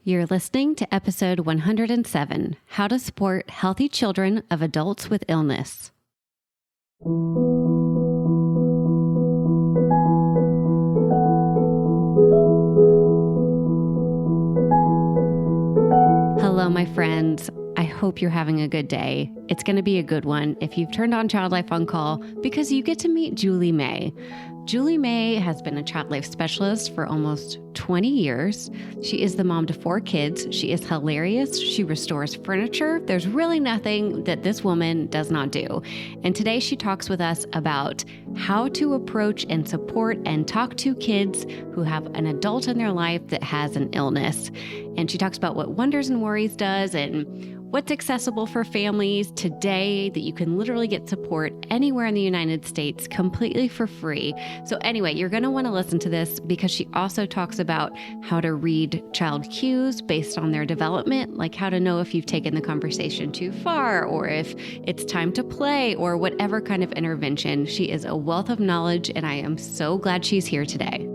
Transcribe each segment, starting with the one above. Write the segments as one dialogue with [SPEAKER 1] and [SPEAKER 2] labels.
[SPEAKER 1] You're listening to episode 107, How to Support Healthy Children of Adults with Illness. Hello, my friends. I hope you're having a good day. It's going to be a good one if you've turned on Child Life on Call because you get to meet Julie May. Julie May has been a child life specialist for almost 20 years. She is the mom to 4 kids. She is hilarious. She restores furniture. There's really nothing that this woman does not do. And today she talks with us about how to approach and support and talk to kids who have an adult in their life that has an illness. And she talks about what Wonders and Worries does and what's accessible for families today that you can literally get support anywhere in the United States completely for free. So anyway, you're going to want to listen to this because she also talks about how to read child cues based on their development, like how to know if you've taken the conversation too far or if it's time to play or whatever kind of intervention. She is a wealth of knowledge, and I am so glad she's here today.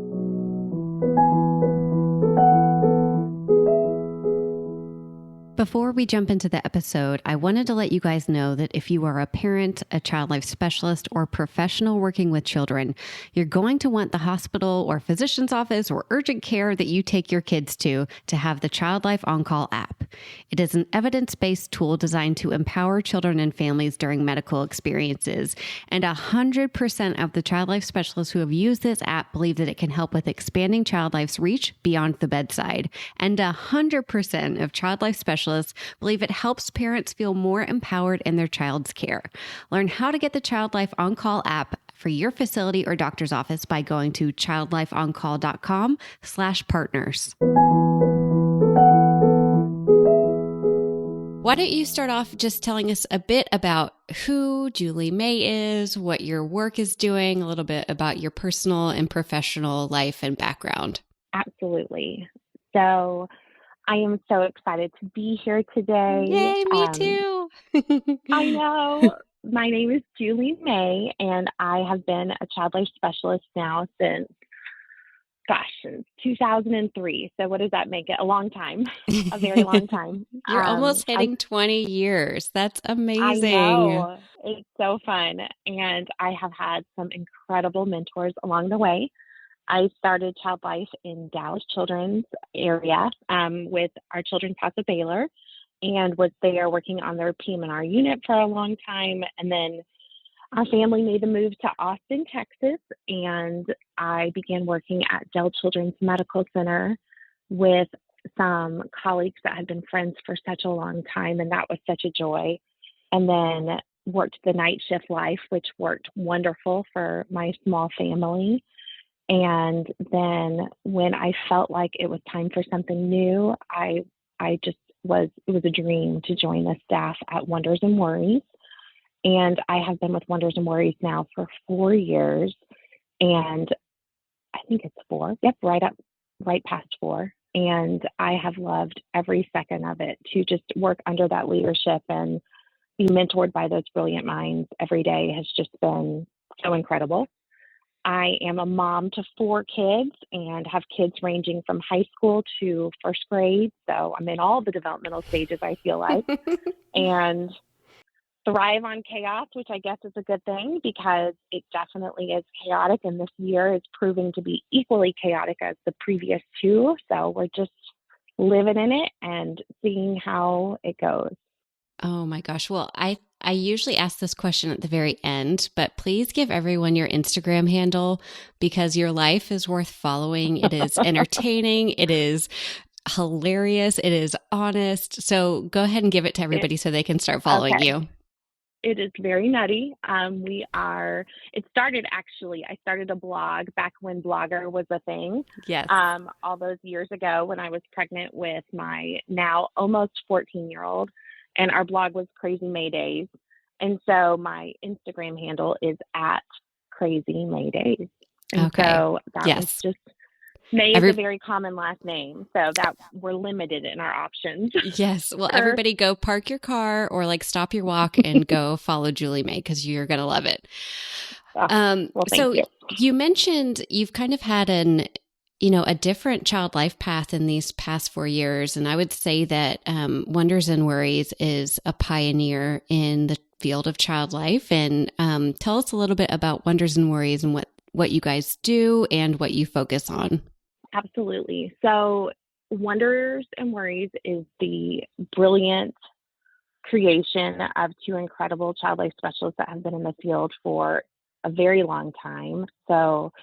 [SPEAKER 1] Before we jump into the episode, I wanted to let you guys know that if you are a parent, a child life specialist, or professional working with children, you're going to want the hospital or physician's office or urgent care that you take your kids to have the Child Life On Call app. It is an evidence-based tool designed to empower children and families during medical experiences. And 100% of the child life specialists who have used this app believe that it can help with expanding child life's reach beyond the bedside. And 100% of child life specialists believe it helps parents feel more empowered in their child's care. Learn how to get the Child Life On Call app for your facility or doctor's office by going to childlifeoncall.com/partners. Why don't you start off just telling us a bit about who Julie May is, what your work is doing, a little bit about your personal and professional life and background?
[SPEAKER 2] Absolutely. So I am so excited to be here today.
[SPEAKER 1] Yay, me too.
[SPEAKER 2] I know. My name is Julie May, and I have been a child life specialist now since 2003. So what does that make it? A long time, a very long time.
[SPEAKER 1] You're almost hitting 20 years. That's amazing.
[SPEAKER 2] I know. It's so fun. And I have had some incredible mentors along the way. I started Child Life in Dallas Children's area with our Children's House of Baylor, and was there working on their PM&R unit for a long time. And then our family made the move to Austin, Texas, and I began working at Dell Children's Medical Center with some colleagues that had been friends for such a long time, and that was such a joy. And then worked the night shift life, which worked wonderful for my small family. And then when I felt like it was time for something new, it was a dream to join the staff at Wonders and Worries. And I have been with Wonders and Worries now for 4 years. And I think it's 4. Yep, right past 4. And I have loved every second of it, to just work under that leadership and be mentored by those brilliant minds every day has just been so incredible. I am a mom to 4 kids and have kids ranging from high school to first grade. So I'm in all the developmental stages, I feel like, and thrive on chaos, which I guess is a good thing because it definitely is chaotic. And this year is proving to be equally chaotic as the previous 2. So we're just living in it and seeing how it goes.
[SPEAKER 1] Oh my gosh. Well, I usually ask this question at the very end, but please give everyone your Instagram handle because your life is worth following. It is entertaining. It is hilarious. It is honest. So go ahead and give it to everybody so they can start following you.
[SPEAKER 2] It is very nutty. I started a blog back when Blogger was a thing.
[SPEAKER 1] Yes.
[SPEAKER 2] All those years ago when I was pregnant with my now almost 14-year-old. And our blog was Crazy May Days. And so my Instagram handle is at Crazy May Days. And so that was just, May is a very common last name. So that we're limited in our options.
[SPEAKER 1] Yes. Well, everybody go park your car or stop your walk and go follow Julie May because you're going to love it.
[SPEAKER 2] Thank you.
[SPEAKER 1] You mentioned you've kind of had an a different child life path in these past 4 years. And I would say that Wonders and Worries is a pioneer in the field of child life. And tell us a little bit about Wonders and Worries and what you guys do and what you focus on.
[SPEAKER 2] Absolutely. So Wonders and Worries is the brilliant creation of two incredible child life specialists that have been in the field for a very long time. So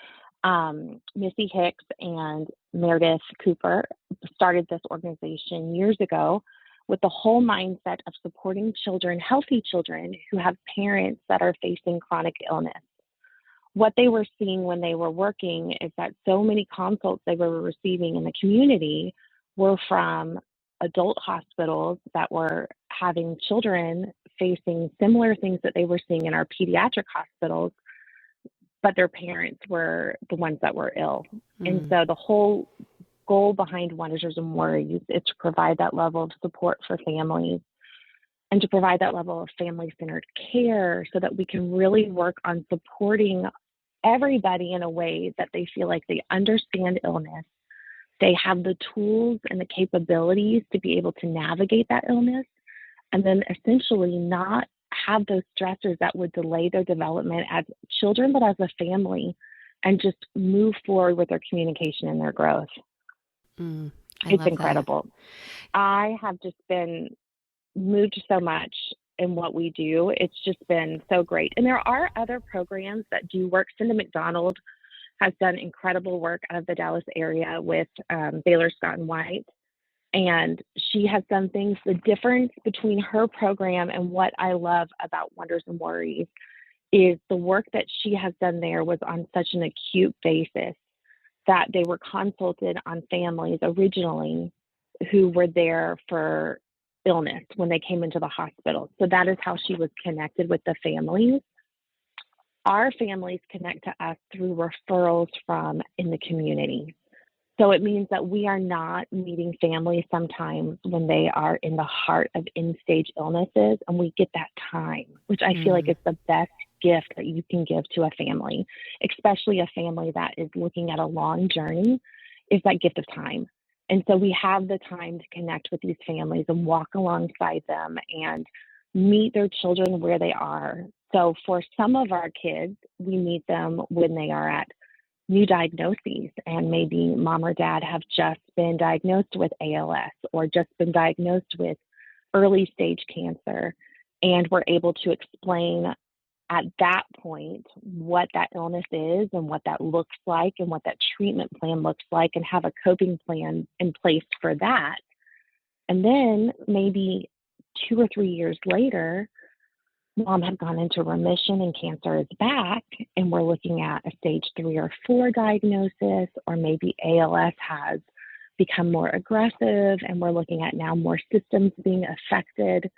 [SPEAKER 2] Missy Hicks and Meredith Cooper started this organization years ago with the whole mindset of supporting children, healthy children who have parents that are facing chronic illness. What they were seeing when they were working is that so many consults they were receiving in the community were from adult hospitals that were having children facing similar things that they were seeing in our pediatric hospitals, but their parents were the ones that were ill. And so the whole goal behind Wonders and Worries is to provide that level of support for families and to provide that level of family-centered care so that we can really work on supporting everybody in a way that they feel like they understand illness. They have the tools and the capabilities to be able to navigate that illness, and then essentially not have those stressors that would delay their development as children, but as a family, and just move forward with their communication and their growth. It's incredible. I have just been moved so much in what we do. It's just been so great. And there are other programs that do work. Cinda McDonald has done incredible work out of the Dallas area with Baylor Scott and White. And she has done things. The difference between her program and what I love about Wonders and Worries is the work that she has done there was on such an acute basis that they were consulted on families originally who were there for illness when they came into the hospital. So that is how she was connected with the families. Our families connect to us through referrals from in the community. So it means that we are not meeting families sometimes when they are in the heart of end-stage illnesses, and we get that time, which I feel like is the best gift that you can give to a family, especially a family that is looking at a long journey, is that gift of time. And so we have the time to connect with these families and walk alongside them and meet their children where they are. So for some of our kids, we meet them when they are at new diagnoses, and maybe mom or dad have just been diagnosed with ALS or just been diagnosed with early stage cancer. And we're able to explain at that point what that illness is and what that looks like and what that treatment plan looks like, and have a coping plan in place for that. And then maybe 2 or 3 years later, mom had gone into remission and cancer is back, and we're looking at a stage 3 or 4 diagnosis, or maybe ALS has become more aggressive and we're looking at now more systems being affected.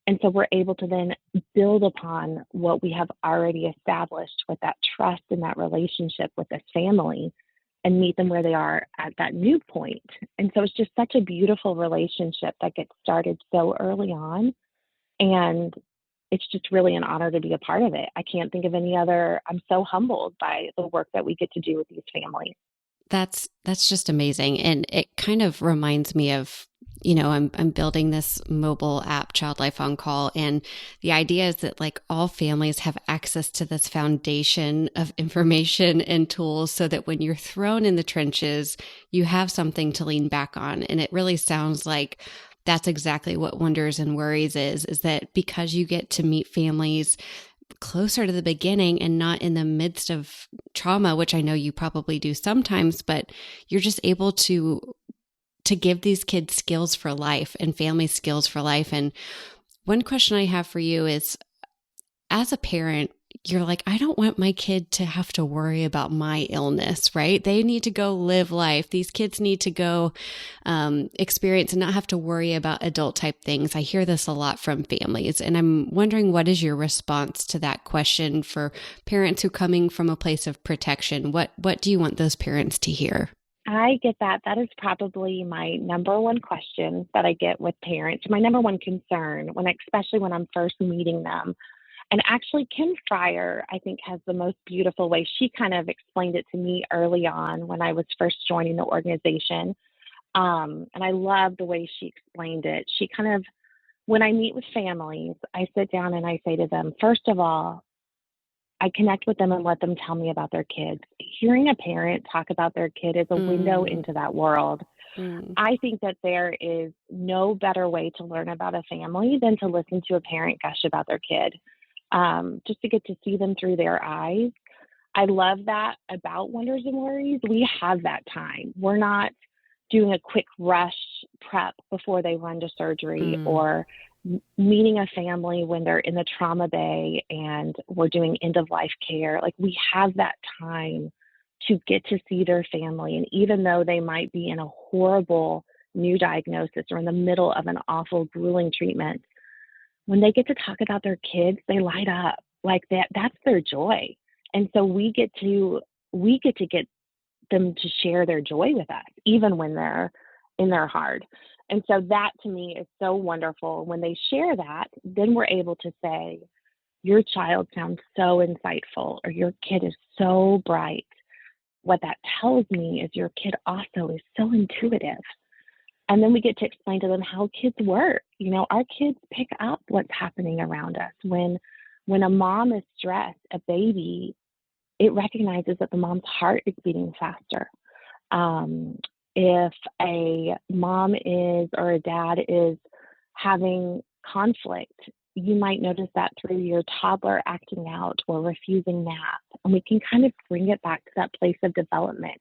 [SPEAKER 2] And so we're able to then build upon what we have already established with that trust and that relationship with this family and meet them where they are at that new point. And so it's just such a beautiful relationship that gets started so early on. And it's just really an honor to be a part of it. I can't think of any other. I'm so humbled by the work that we get to do with these families.
[SPEAKER 1] That's just amazing. And it kind of reminds me of, I'm building this mobile app, Child Life on Call. And the idea is that like all families have access to this foundation of information and tools so that when you're thrown in the trenches, you have something to lean back on. And it really sounds like that's exactly what Wonders and Worries is that because you get to meet families closer to the beginning and not in the midst of trauma, which I know you probably do sometimes, but you're just able to give these kids skills for life and family skills for life. And one question I have for you is, as a parent, you're like, I don't want my kid to have to worry about my illness, right? They need to go live life. These kids need to go experience and not have to worry about adult type things. I hear this a lot from families. And I'm wondering, what is your response to that question for parents who are coming from a place of protection? What do you want those parents to hear?
[SPEAKER 2] I get that. That is probably my number one question that I get with parents, my number one concern, especially when I'm first meeting them. And actually, Kim Fryer, I think, has the most beautiful way. She kind of explained it to me early on when I was first joining the organization. And I love the way she explained it. She kind of, when I meet with families, I sit down and I say to them, first of all, I connect with them and let them tell me about their kids. Hearing a parent talk about their kid is a window into that world. I think that there is no better way to learn about a family than to listen to a parent gush about their kid, just to get to see them through their eyes. I love that about Wonders and Worries. We have that time. We're not doing a quick rush prep before they run to surgery or meeting a family when they're in the trauma bay and we're doing end of life care. Like, we have that time to get to see their family. And even though they might be in a horrible new diagnosis or in the middle of an awful, grueling treatment, when they get to talk about their kids, they light up like that. That's their joy. And so we get to get them to share their joy with us, even when they're in their hard. And so that to me is so wonderful. When they share that, then we're able to say, your child sounds so insightful, or your kid is so bright. What that tells me is your kid also is so intuitive. And then we get to explain to them how kids work. You know, our kids pick up what's happening around us. When a mom is stressed, a baby, it recognizes that the mom's heart is beating faster. If a mom is or a dad is having conflict, you might notice that through your toddler acting out or refusing nap. And we can kind of bring it back to that place of development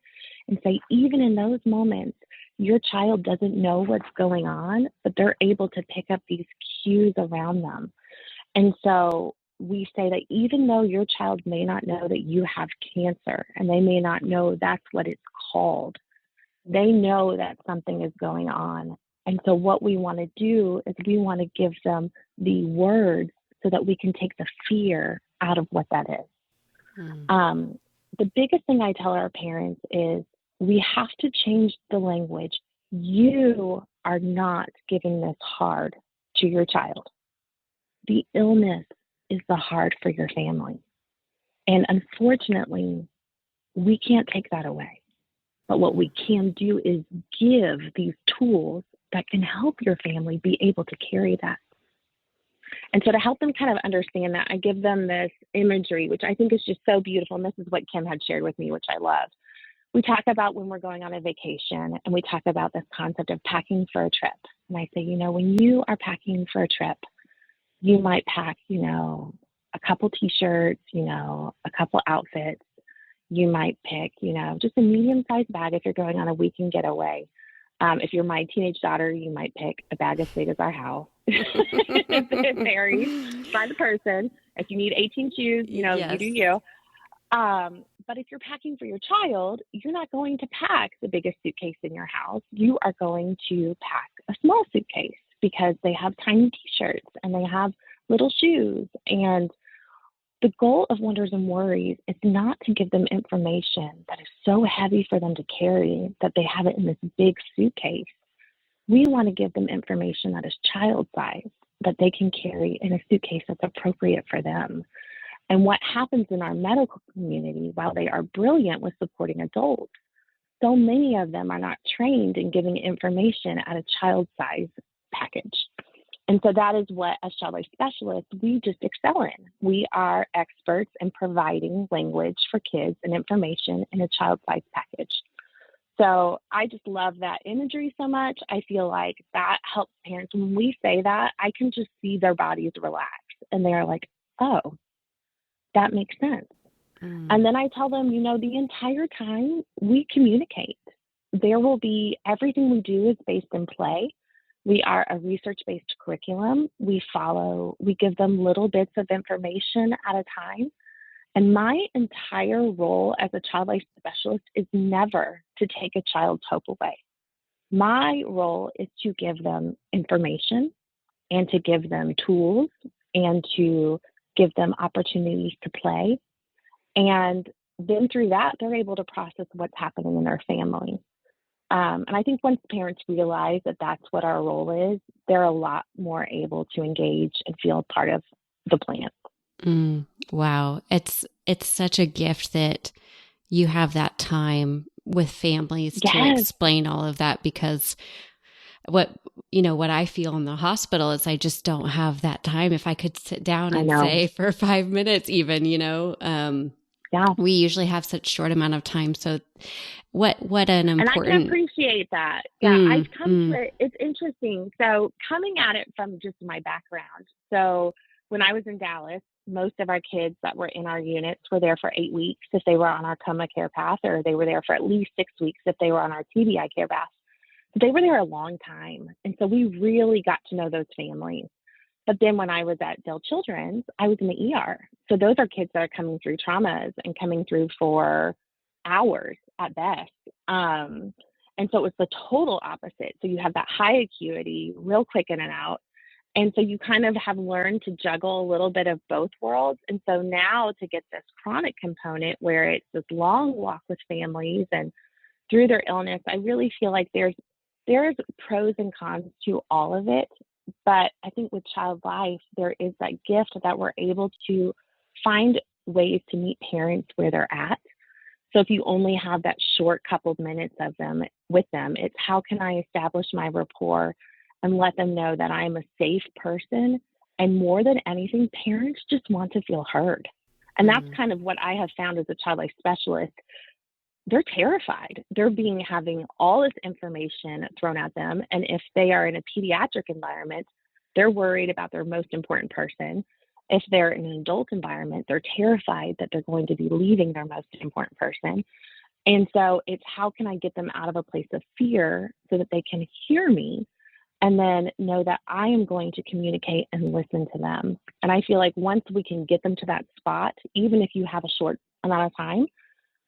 [SPEAKER 2] and say, even in those moments, your child doesn't know what's going on, but they're able to pick up these cues around them. And so we say that even though your child may not know that you have cancer and they may not know that's what it's called, they know that something is going on. And so what we want to do is we want to give them the words so that we can take the fear out of what that is. The biggest thing I tell our parents is we have to change the language. You are not giving this hard to your child. The illness is the hard for your family. And unfortunately, we can't take that away. But what we can do is give these tools that can help your family be able to carry that. And so to help them kind of understand that, I give them this imagery, which I think is just so beautiful. And this is what Kim had shared with me, which I love. We talk about when we're going on a vacation, and we talk about this concept of packing for a trip. And I say, you know, when you are packing for a trip, you might pack, you know, a couple T-shirts, you know, a couple outfits. You might pick, you know, just a medium-sized bag if you're going on a weekend getaway. If you're my teenage daughter, you might pick a bag as big as our house. It varies by the person. If you need 18 shoes, you know, you do you. But if you're packing for your child, you're not going to pack the biggest suitcase in your house. You are going to pack a small suitcase because they have tiny T-shirts and they have little shoes. And the goal of Wonders and Worries is not to give them information that is so heavy for them to carry that they have it in this big suitcase. We want to give them information that is child-sized, that they can carry in a suitcase that's appropriate for them. And what happens in our medical community, while they are brilliant with supporting adults, so many of them are not trained in giving information at a child-size package. And so that is what, as child life specialists, we just excel in. We are experts in providing language for kids and information in a child-size package. So I just love that imagery so much. I feel like that helps parents. When we say that, I can just see their bodies relax. And they're like, oh, that makes sense. And then I tell them, you know, the entire time we communicate. There will be, everything we do is based in play. We are a research-based curriculum. We give them little bits of information at a time. And my entire role as a child life specialist is never to take a child's hope away. My role is to give them information and to give them tools and to give them opportunities to play. And then through that, they're able to process what's happening in their family. And I think once parents realize that that's what our role is, they're a lot more able to engage and feel part of the plan.
[SPEAKER 1] Wow. It's such a gift that you have that time with families to
[SPEAKER 2] Yes,
[SPEAKER 1] explain all of that, because what what I feel in the hospital is I just don't have that time. If I could sit down
[SPEAKER 2] I
[SPEAKER 1] and
[SPEAKER 2] know.
[SPEAKER 1] say for 5 minutes even,
[SPEAKER 2] Yeah.
[SPEAKER 1] we usually have such short amount of time. So what an
[SPEAKER 2] And I can
[SPEAKER 1] important
[SPEAKER 2] appreciate that. Yeah, I've
[SPEAKER 1] mm,
[SPEAKER 2] come to
[SPEAKER 1] mm,
[SPEAKER 2] it. It's interesting. So, coming at it from just my background. So, when I was in Dallas, most of our kids that were in our units were there for 8 weeks if they were on our coma care path, or they were there for at least 6 weeks if they were on our TBI care path. They were there a long time. And so we really got to know those families. But then when I was at Dell Children's, I was in the ER. So those are kids that are coming through traumas and coming through for hours at best. And so it was the total opposite. So you have that high acuity, real quick in and out. And so you kind of have learned to juggle a little bit of both worlds. And so now to get this chronic component where it's this long walk with families and through their illness, I really feel like there's pros and cons to all of it. But I think with child life, there is that gift that we're able to find ways to meet parents where they're at. So if you only have that short couple of minutes of them with them, it's how can I establish my rapport and let them know that I am a safe person. And more than anything, parents just want to feel heard. And that's
[SPEAKER 1] mm.
[SPEAKER 2] kind of what I have found as a child life specialist. They're terrified. They're being having all this information thrown at them. And if they are in a pediatric environment, they're worried about their most important person. If they're in an adult environment, they're terrified that they're going to be leaving their most important person. And so it's how can I get them out of a place of fear so that they can hear me and then know that I am going to communicate and listen to them. And I feel like once we can get them to that spot, even if you have a short amount of time,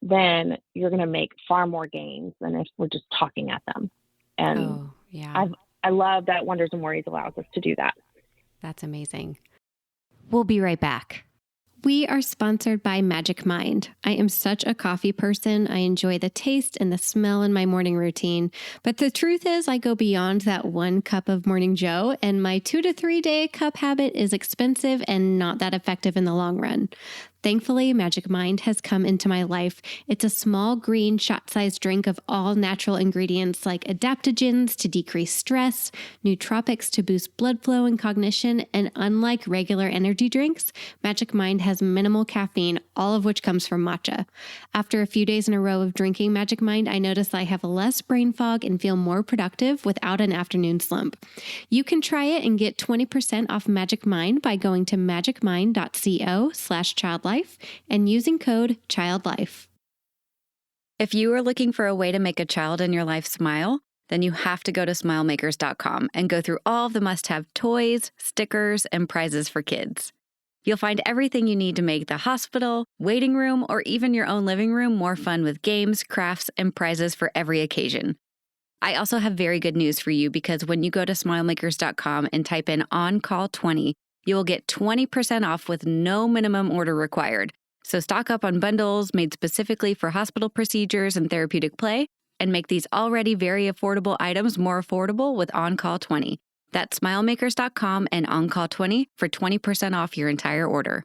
[SPEAKER 2] then you're going to make far more gains than if we're just talking at them. And
[SPEAKER 1] Oh, yeah.
[SPEAKER 2] I I love that Wonders and Worries allows us to do that.
[SPEAKER 1] That's amazing. We'll be right back. We are sponsored by Magic Mind. I am such a coffee person. I enjoy the taste and the smell in my morning routine. But the truth is, I go beyond that 1 cup of Morning Joe, and my 2 to 3 day cup habit is expensive and not that effective in the long run. Thankfully, Magic Mind has come into my life. It's a small green shot-sized drink of all natural ingredients like adaptogens to decrease stress, nootropics to boost blood flow and cognition, and unlike regular energy drinks, Magic Mind has minimal caffeine, all of which comes from matcha. After a few days in a row of drinking Magic Mind, I notice I have less brain fog and feel more productive without an afternoon slump. You can try it and get 20% off Magic Mind by going to magicmind.co/childlife and using code CHILDLIFE. If you are looking for a way to make a child in your life smile, then you have to go to smilemakers.com and go through all of the must-have toys, stickers, and prizes for kids. You'll find everything you need to make the hospital, waiting room, or even your own living room more fun with games, crafts, and prizes for every occasion. I also have very good news for you because when you go to smilemakers.com and type in OnCall20, you will get 20% off with no minimum order required. So stock up on bundles made specifically for hospital procedures and therapeutic play, and make these already very affordable items more affordable with OnCall20. That's smilemakers.com and OnCall20 for 20% off your entire order.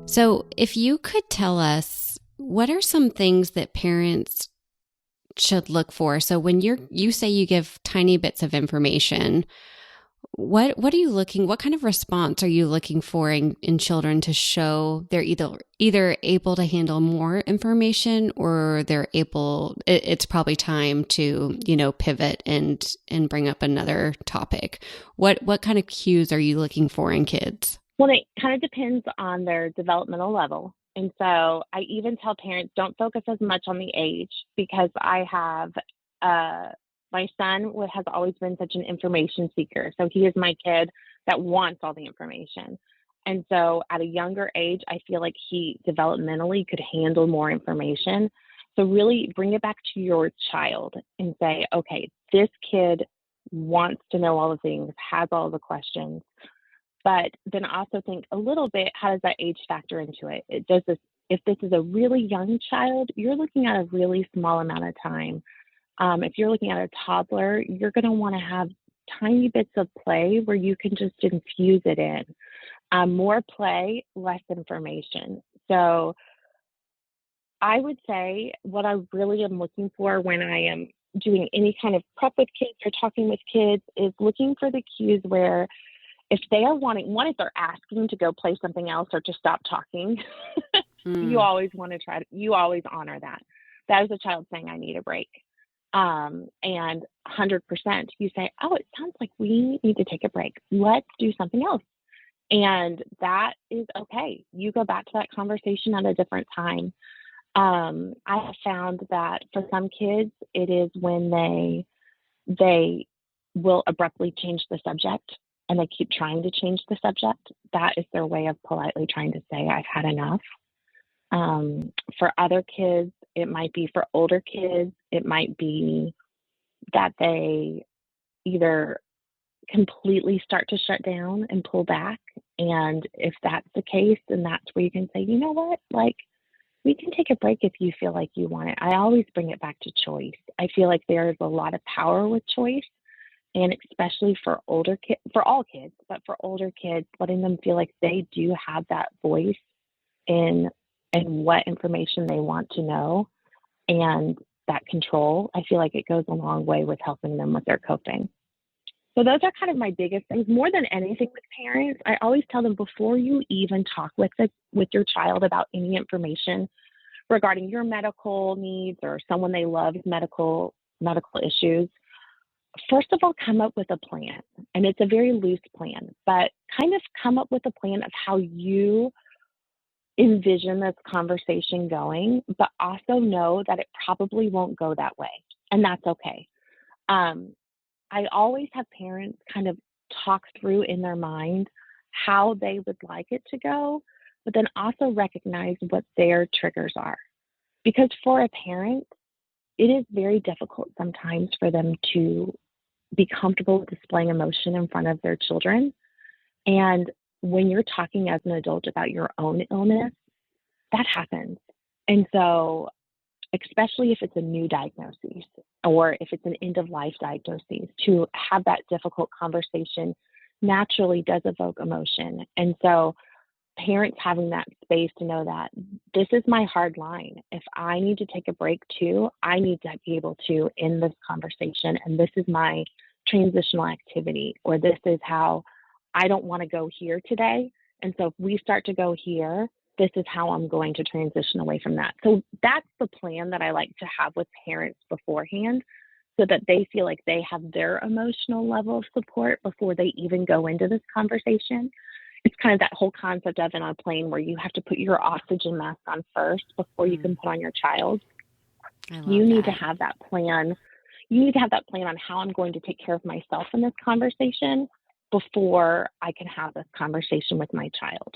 [SPEAKER 1] So if you could tell us, what are some things that parents should look for? So when you say you give tiny bits of information, what are you what kind of response are you looking for in children to show they're either able to handle more information, or it's probably time to, pivot and bring up another topic? What kind of cues are you looking for in kids?
[SPEAKER 2] Well, it kind of depends on their developmental level. And so I even tell parents don't focus as much on the age, because I have my son has always been such an information seeker. So he is my kid that wants all the information. And so at a younger age, I feel like he developmentally could handle more information. So really bring it back to your child and say, okay, this kid wants to know all the things, has all the questions. But then also think a little bit, how does that age factor into it? If this is a really young child, you're looking at a really small amount of time. If you're looking at a toddler, you're going to want to have tiny bits of play where you can just infuse it in. More play, less information. So I would say what I really am looking for when I am doing any kind of prep with kids or talking with kids is looking for the cues where if they are wanting, one, if they're asking to go play something else or to stop talking, you always want to you always honor that. That is a child saying, I need a break. And 100%, you say, oh, it sounds like we need to take a break. Let's do something else. And that is okay. You go back to that conversation at a different time. I have found that for some kids, it is when they will abruptly change the subject and they keep trying to change the subject. That is their way of politely trying to say, I've had enough. For other kids, it might be for older kids, it might be that they either completely start to shut down and pull back. And if that's the case, then that's where you can say, you know what, like, we can take a break if you feel like you want it. I always bring it back to choice. I feel like there is a lot of power with choice, and especially for older kids, for all kids, but for older kids, letting them feel like they do have that voice in what information they want to know and that control. I feel like it goes a long way with helping them with their coping. So those are kind of my biggest things. More than anything with parents, I always tell them before you even talk with your child about any information regarding your medical needs or someone they love's medical issues, first of all, come up with a plan. And it's a very loose plan, but kind of come up with a plan of how you envision this conversation going, but also know that it probably won't go that way. And that's okay. I always have parents kind of talk through in their mind how they would like it to go, but then also recognize what their triggers are. Because for a parent, it is very difficult sometimes for them to be comfortable with displaying emotion in front of their children. And when you're talking as an adult about your own illness, that happens. And so, especially if it's a new diagnosis or if it's an end of life diagnosis, to have that difficult conversation naturally does evoke emotion. And so parents having that space to know that this is my hard line. If I need to take a break too, I need to be able to end this conversation. And this is my transitional activity, or this is how I don't want to go here today. And so if we start to go here, this is how I'm going to transition away from that. So that's the plan that I like to have with parents beforehand, so that they feel like they have their emotional level of support before they even go into this conversation. It's kind of that whole concept of in a plane where you have to put your oxygen mask on first before you can put on your child. You need to have that plan. You need to have that plan on how I'm going to take care of myself in this conversation before I can have this conversation with my child.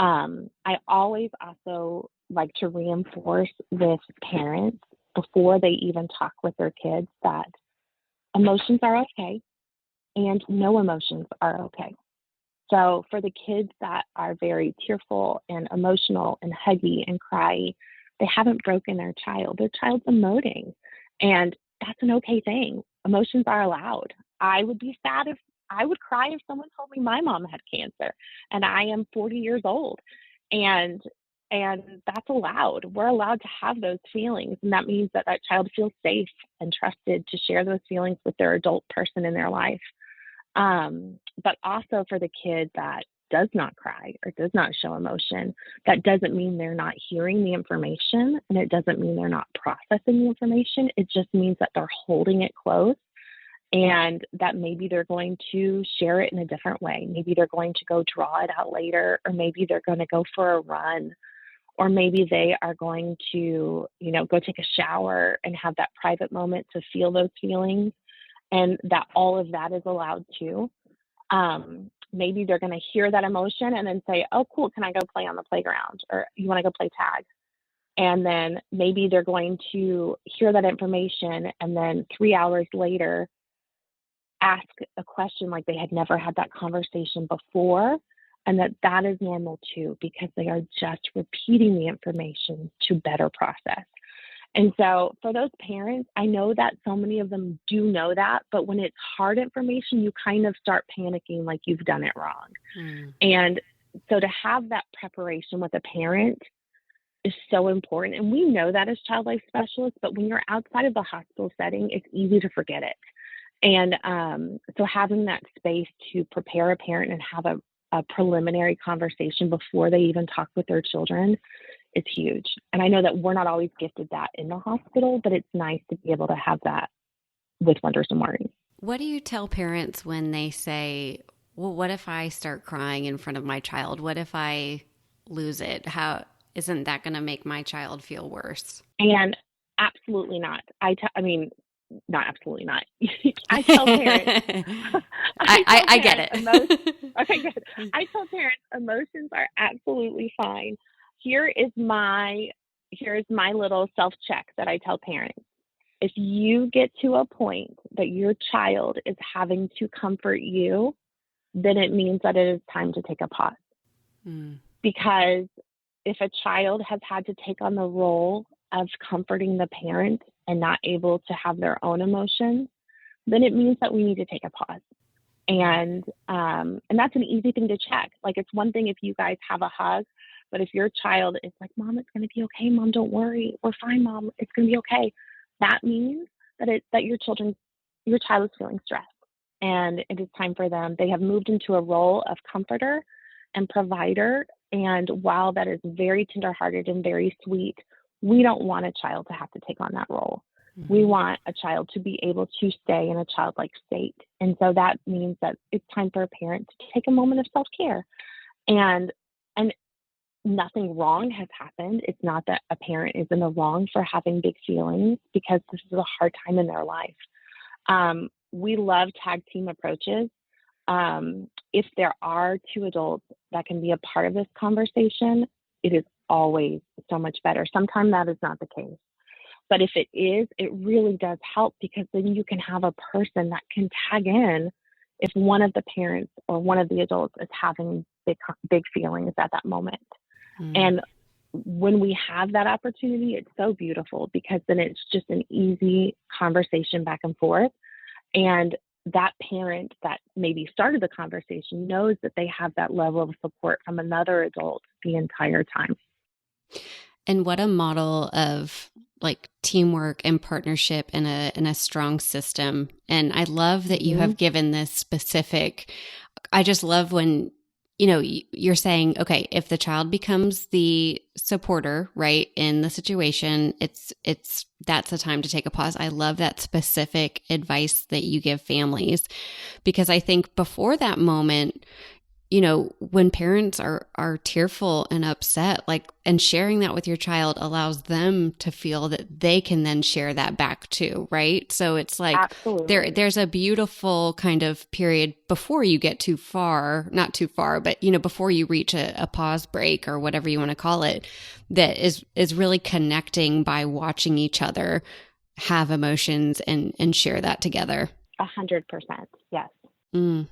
[SPEAKER 2] I always also like to reinforce with parents before they even talk with their kids that emotions are okay and no emotions are okay. So for the kids that are very tearful and emotional and huggy and cry, they haven't broken their child. Their child's emoting, and that's an okay thing. Emotions are allowed. I would be sad if I would cry if someone told me my mom had cancer and I am 40 years old, and that's allowed. We're allowed to have those feelings, and that means that that child feels safe and trusted to share those feelings with their adult person in their life. But also for the kid that does not cry or does not show emotion, that doesn't mean they're not hearing the information, and it doesn't mean they're not processing the information. It just means that they're holding it close, and that maybe they're going to share it in a different way. Maybe they're going to go draw it out later, or maybe they're going to go for a run, or maybe they are going to, go take a shower and have that private moment to feel those feelings, and that all of that is allowed too. Maybe they're going to hear that emotion and then say, oh, cool, can I go play on the playground? Or you want to go play tag? And then maybe they're going to hear that information and then 3 hours later ask a question like they had never had that conversation before, and that is normal too, because they are just repeating the information to better process. And so for those parents, I know that so many of them do know that, but when it's hard information, you kind of start panicking like you've done it wrong.
[SPEAKER 1] Mm.
[SPEAKER 2] And so to have that preparation with a parent is so important. And we know that as child life specialists, but when you're outside of the hospital setting, it's easy to forget it. And so having that space to prepare a parent and have a preliminary conversation before they even talk with their children is huge. And I know that we're not always gifted that in the hospital, but it's nice to be able to have that with Wonders and Worries.
[SPEAKER 1] What do you tell parents when they say, well, what if I start crying in front of my child? What if I lose it? How isn't that going to make my child feel worse?
[SPEAKER 2] And absolutely not. I mean, not absolutely not. I tell parents.
[SPEAKER 1] I get it.
[SPEAKER 2] Okay, good. I tell parents emotions are absolutely fine. Here's my little self-check that I tell parents. If you get to a point that your child is having to comfort you, then it means that it is time to take a pause.
[SPEAKER 1] Mm.
[SPEAKER 2] Because if a child has had to take on the role of comforting the parent and not able to have their own emotions, then it means that we need to take a pause. And that's an easy thing to check. Like, it's one thing if you guys have a hug, but if your child is like, Mom, it's going to be okay. Mom, don't worry. We're fine, Mom. It's going to be okay. That means that your child is feeling stressed, and it is time for them. They have moved into a role of comforter and provider. And while that is very tenderhearted and very sweet, we don't want a child to have to take on that role. Mm-hmm. We want a child to be able to stay in a childlike state. And so that means that it's time for a parent to take a moment of self-care. And nothing wrong has happened. It's not that a parent is in the wrong for having big feelings, because this is a hard time in their life. We love tag team approaches. If there are two adults that can be a part of this conversation, it is always so much better. Sometimes that is not the case. But if it is, it really does help, because then you can have a person that can tag in if one of the parents or one of the adults is having big feelings at that moment. Mm. And when we have that opportunity, it's so beautiful, because then it's just an easy conversation back and forth. And that parent that maybe started the conversation knows that they have that level of support from another adult the entire time.
[SPEAKER 1] And what a model of like teamwork and partnership in a strong system. And I love that you have given this specific, I just love when, you're saying, okay, if the child becomes the supporter, right, in the situation, that's the time to take a pause. I love that specific advice that you give families, because I think before that moment, when parents are tearful and upset, and sharing that with your child allows them to feel that they can then share that back too, right? So it's like there's a beautiful kind of period before you get too far, not too far, but before you reach a pause break or whatever you want to call it, that is really connecting by watching each other have emotions and share that together.
[SPEAKER 2] 100%. Yes.
[SPEAKER 1] Mm.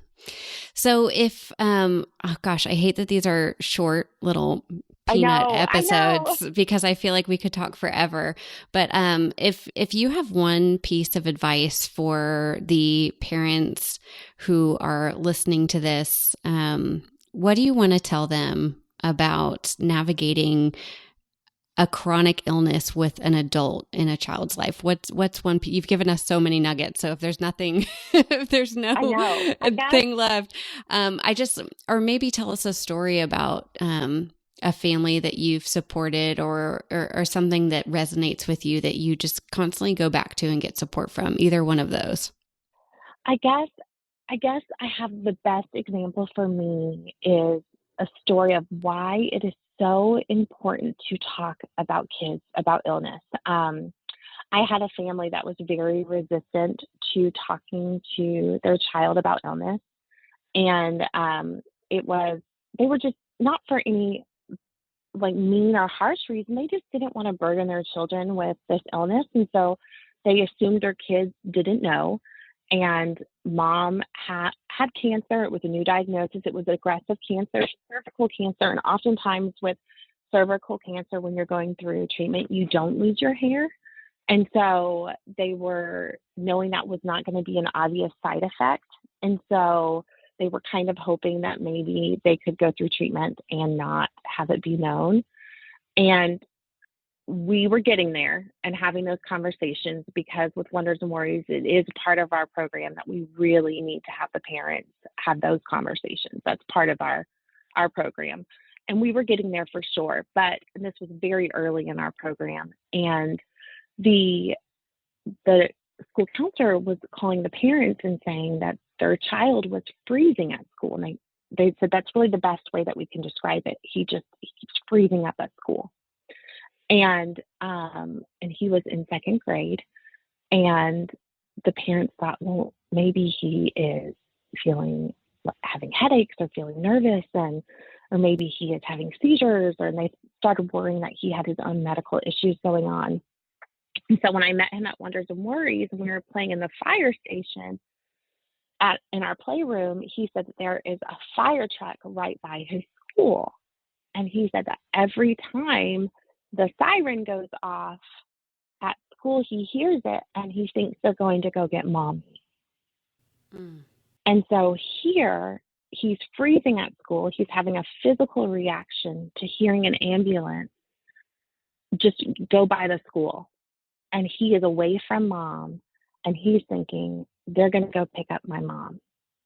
[SPEAKER 1] So if, oh gosh, I hate that these are short little peanut episodes, because I feel like we could talk forever. But if you have one piece of advice for the parents who are listening to this, what do you want to tell them about navigating a chronic illness with an adult in a child's life? What's one, you've given us so many nuggets. So if there's nothing, if there's no thing left, or maybe tell us a story about, a family that you've supported or something that resonates with you that you just constantly go back to and get support from. Either one of those.
[SPEAKER 2] I guess I have the best example for me is a story of why it is so important to talk about kids, about illness. I had a family that was very resistant to talking to their child about illness. And they were just not for any mean or harsh reason. They just didn't want to burden their children with this illness. And so they assumed their kids didn't know. And mom had cancer. It was a new diagnosis. It was aggressive cancer, cervical cancer. And oftentimes with cervical cancer, when you're going through treatment, you don't lose your hair. And so they were knowing that was not going to be an obvious side effect. And so they were kind of hoping that maybe they could go through treatment and not have it be known. And we were getting there and having those conversations, because with Wonders and Worries, it is part of our program that we really need to have the parents have those conversations. That's part of our program. And we were getting there for sure. But and this was very early in our program. And the school counselor was calling the parents and saying that their child was freezing at school. And they said that's really the best way that we can describe it. He keeps freezing up at school. And he was in second grade, and the parents thought, well, maybe he is having headaches or feeling nervous, or maybe he is having seizures, and they started worrying that he had his own medical issues going on. And so when I met him at Wonders and Worries, and we were playing in the fire station in our playroom, he said that there is a fire truck right by his school. And he said that every time the siren goes off at school, he hears it and he thinks they're going to go get mommy. Mm. And so here he's freezing at school. He's having a physical reaction to hearing an ambulance just go by the school. And he is away from mom, and he's thinking, they're going to go pick up my mom,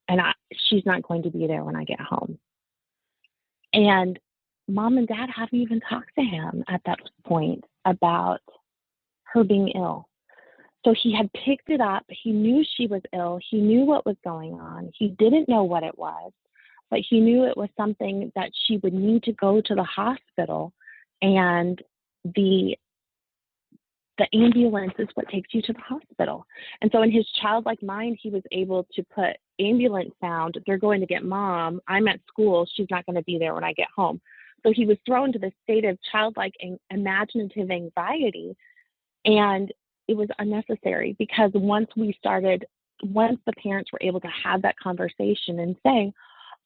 [SPEAKER 2] and she's not going to be there when I get home. And mom and dad haven't even talked to him at that point about her being ill. So he had picked it up. He knew she was ill. He knew what was going on. He didn't know what it was, but he knew it was something that she would need to go to the hospital, and the ambulance is what takes you to the hospital. And so in his childlike mind, he was able to put ambulance sound, they're going to get mom, I'm at school, she's not going to be there when I get home. So he was thrown to this state of childlike and imaginative anxiety. And it was unnecessary, because once the parents were able to have that conversation and say,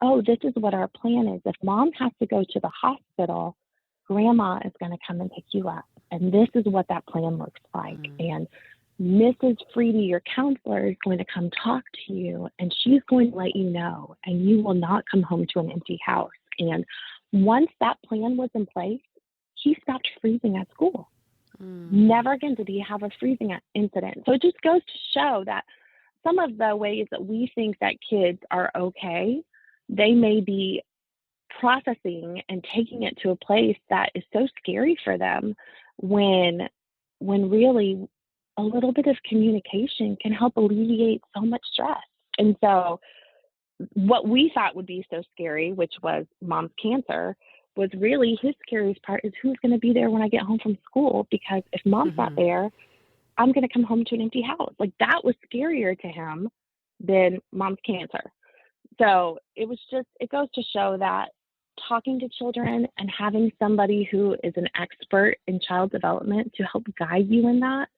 [SPEAKER 2] oh, this is what our plan is. If mom has to go to the hospital, grandma is going to come and pick you up. And this is what that plan looks like. And Mrs. Freedy, your counselor, is going to come talk to you, and she's going to let you know, and you will not come home to an empty house. And once that plan was in place, he stopped freezing at school. Never again did he have a freezing incident. So it just goes to show that some of the ways that we think that kids are okay, they may be processing and taking it to a place that is so scary for them, when really a little bit of communication can help alleviate so much stress. And so what we thought would be so scary, which was mom's cancer, was really his scariest part is who's going to be there when I get home from school, because if mom's not there, I'm going to come home to an empty house. Like, that was scarier to him than mom's cancer. So it goes to show that talking to children and having somebody who is an expert in child development to help guide you in that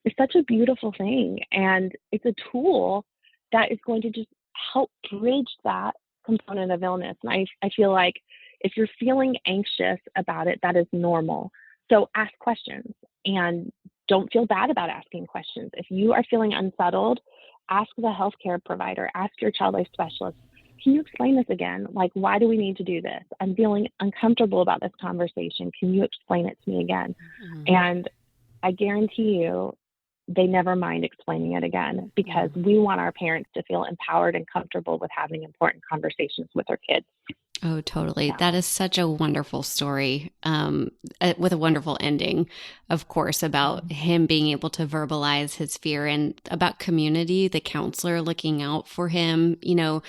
[SPEAKER 2] is such a beautiful thing. And it's a tool that is going to just help bridge that component of illness. And I feel like if you're feeling anxious about it, that is normal. So ask questions, and don't feel bad about asking questions. If you are feeling unsettled, ask the healthcare provider, ask your child life specialist, can you explain this again? Like, why do we need to do this? I'm feeling uncomfortable about this conversation. Can you explain it to me again? And I guarantee you, they never mind explaining it again, because we want our parents to feel empowered and comfortable with having important conversations with their kids.
[SPEAKER 1] Oh, totally. Yeah. That is such a wonderful story, with a wonderful ending, of course, about him being able to verbalize his fear, and about community, the counselor looking out for him. You know,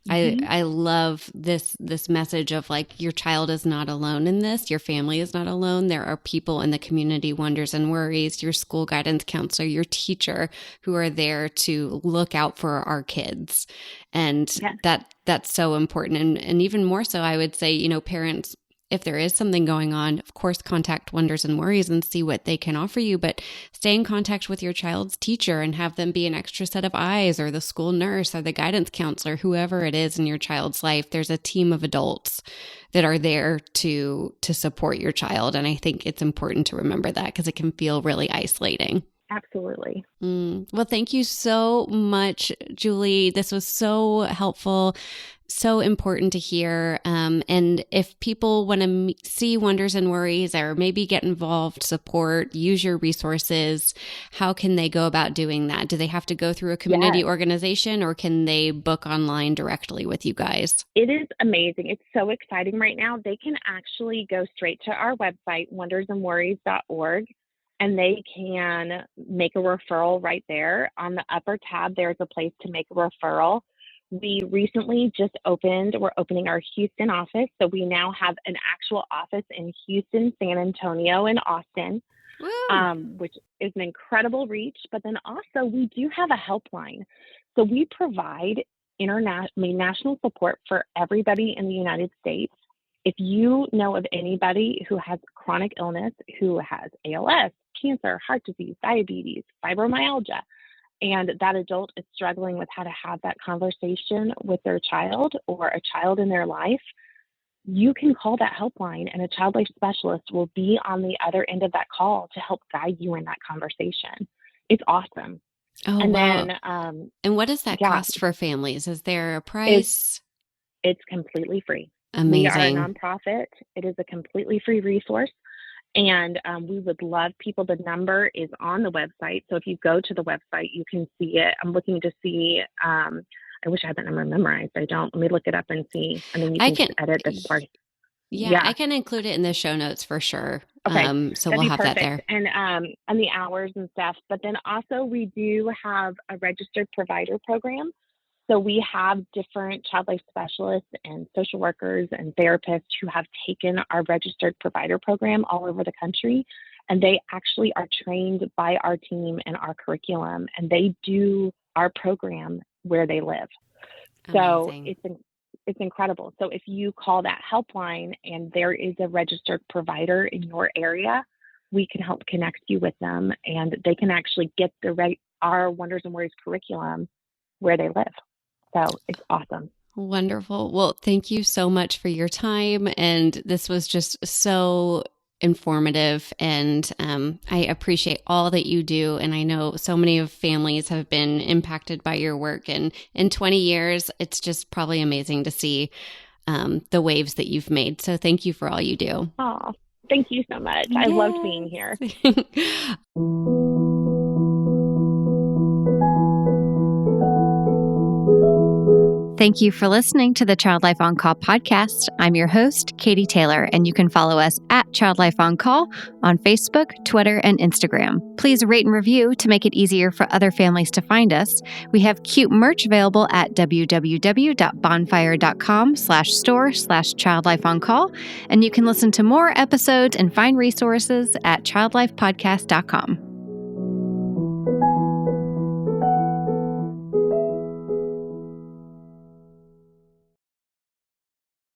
[SPEAKER 1] I love this message of, like, your child is not alone in this. Your family is not alone. There are people in the community, Wonders and Worries, your school guidance counselor, your teacher, who are there to look out for our kids. And that's so important. And even more so, I would say, you know, parents, if there is something going on, of course, contact Wonders and Worries and see what they can offer you, but stay in contact with your child's teacher and have them be an extra set of eyes, or the school nurse or the guidance counselor, whoever it is in your child's life. There's a team of adults that are there to support your child. And I think it's important to remember that because it can feel really isolating.
[SPEAKER 2] Absolutely.
[SPEAKER 1] Well, thank you so much, Julie. This was so helpful, so important to hear. And if people want to see Wonders and Worries or maybe get involved, support, use your resources, how can they go about doing that? Do they have to go through a community organization, or can they book online directly with you guys?
[SPEAKER 2] It is amazing. It's so exciting right now. They can actually go straight to our website, wondersandworries.org. And they can make a referral right there. On the upper tab, there's a place to make a referral. We recently just we're opening our Houston office. So we now have an actual office in Houston, San Antonio, and Austin, which is an incredible reach. But then also we do have a helpline. So we provide national support for everybody in the United States. If you know of anybody who has chronic illness, who has ALS, cancer, heart disease, diabetes, fibromyalgia, and that adult is struggling with how to have that conversation with their child or a child in their life, you can call that helpline, and a child life specialist will be on the other end of that call to help guide you in that conversation. It's awesome.
[SPEAKER 1] Oh,
[SPEAKER 2] and
[SPEAKER 1] wow.
[SPEAKER 2] Then,
[SPEAKER 1] and what does that cost for families? Is there a price?
[SPEAKER 2] It's completely free.
[SPEAKER 1] Amazing.
[SPEAKER 2] We are a nonprofit. It is a completely free resource. And we would love people. The number is on the website. So if you go to the website, you can see it. I'm looking to see, I wish I had that number memorized. I don't. Let me look it up and see. I mean, you can edit this part.
[SPEAKER 1] Yeah, I can include it in the show notes for sure.
[SPEAKER 2] Okay.
[SPEAKER 1] So we'll have that there.
[SPEAKER 2] And the hours and stuff. But then also we do have a registered provider program. So we have different child life specialists and social workers and therapists who have taken our registered provider program all over the country. And they actually are trained by our team and our curriculum, and they do our program where they live. Amazing. So it's incredible. So if you call that helpline and there is a registered provider in your area, we can help connect you with them, and they can actually get our Wonders and Worries curriculum where they live. So it's awesome.
[SPEAKER 1] Wonderful. Well, thank you so much for your time. And this was just so informative. And I appreciate all that you do. And I know so many of families have been impacted by your work. And in 20 years, it's just probably amazing to see the waves that you've made. So thank you for all you do.
[SPEAKER 2] Oh, thank you so much. Yes. I loved being here.
[SPEAKER 3] Thank you for listening to the Child Life On Call podcast. I'm your host, Katie Taylor, and you can follow us at Child Life On Call on Facebook, Twitter, and Instagram. Please rate and review to make it easier for other families to find us. We have cute merch available at www.bonfire.com/store/childlifeoncall, and you can listen to more episodes and find resources at childlifepodcast.com.